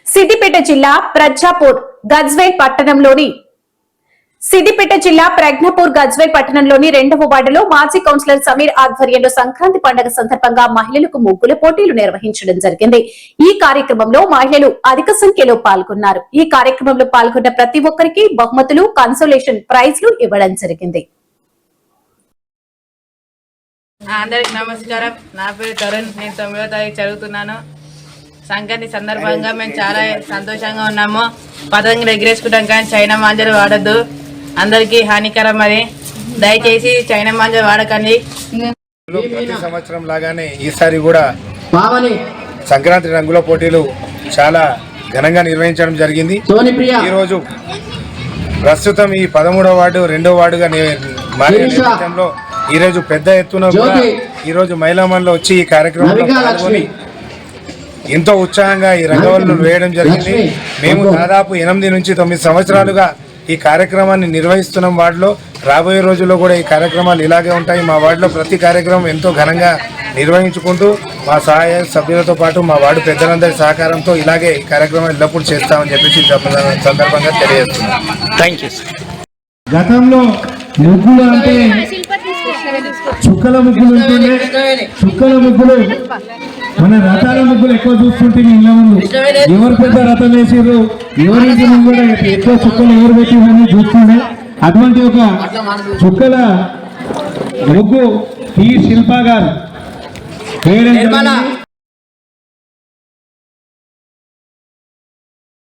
సిద్దిపేట జిల్లా ప్రజ్ఞాపూర్ గజ్వేల్ పట్టణంలోని 2వ వార్డులో మాజీ కౌన్సిలర్ సమీర్ ఆధ్వర్యంలో సంక్రాంతి పండుగ సందర్భంగా మహిళలకు ముగ్గుల పోటీలు నిర్వహించడం జరిగింది. ఈ కార్యక్రమంలో మహిళలు అధిక సంఖ్యలో పాల్గొన్నారు. ఈ కార్యక్రమంలో పాల్గొన్న ప్రతి ఒక్కరికి బహుమతులు, కన్సోలేషన్ ప్రైజ్లు ఇవ్వడం జరిగింది. అందరికి నమస్కారం. నా పేరు తరుణ్. నేను 9వ తరగతి చదువుతున్నాను. సంక్రాంతి సందర్భంగా మేము చాలా సంతోషంగా ఉన్నాము. పతంగులు ఎగిరేసుకుంటాం కానీ చైనా మాంజలు వాడద్దు, అందరికీ హానికరం. అది దయచేసి చైనా మాంజలు వాడకండి. ప్రతి సంవత్సరం లాగానే ఈసారి కూడా సంక్రాంతి రంగుల పోటీలు చాలా ఘనంగా నిర్వహించడం జరిగింది. ఈరోజు ప్రస్తుతం ఈ 13వ వార్డు 2వ వార్డుగా మారిన నేపథ్యంలో ఈరోజు పెద్ద ఎత్తున ఈరోజు మహిళామణులు వచ్చి ఈ కార్యక్రమంలో పాల్గొని ఎంతో ఉత్సాహంగా ఈ రంగవల్లులు వేయడం జరిగింది. మేము దాదాపు 8 నుంచి 9 సంవత్సరాలుగా ఈ కార్యక్రమాన్ని నిర్వహిస్తున్నాం. వార్డులో రాబోయే రోజుల్లో కూడా ఈ కార్యక్రమాలు ఇలాగే ఉంటాయి. మా వార్డులో ప్రతి కార్యక్రమం ఎంతో ఘనంగా నిర్వహించుకుంటూ మా సహాయ సభ్యులతో పాటు మా వార్డు పెద్దలందరి సహకారంతో ఇలాగే ఈ కార్యక్రమం ఎల్లప్పుడూ చేస్తామని చెప్పేసి సందర్భంగా తెలియజేస్తున్నాం. Thank you. గతంలో ముగ్గులు అంటే చుక్కల ముగ్గులు ఉంటుండే. చుక్కల ముగ్గులు మన రథాల ముగ్గులు ఎక్కువ చూస్తుంటే ఇళ్ళ ముందు ఎవరు పెద్ద రథం వేసారు, ఎవరింటి ముందు కూడా ఎక్కువ చుక్కలు ఎవరు పెట్టిందని చూస్తుండే. అటువంటి ఒక చుక్కల ముగ్గు ఈ శిల్ప గారు వేయడం జరిగింది.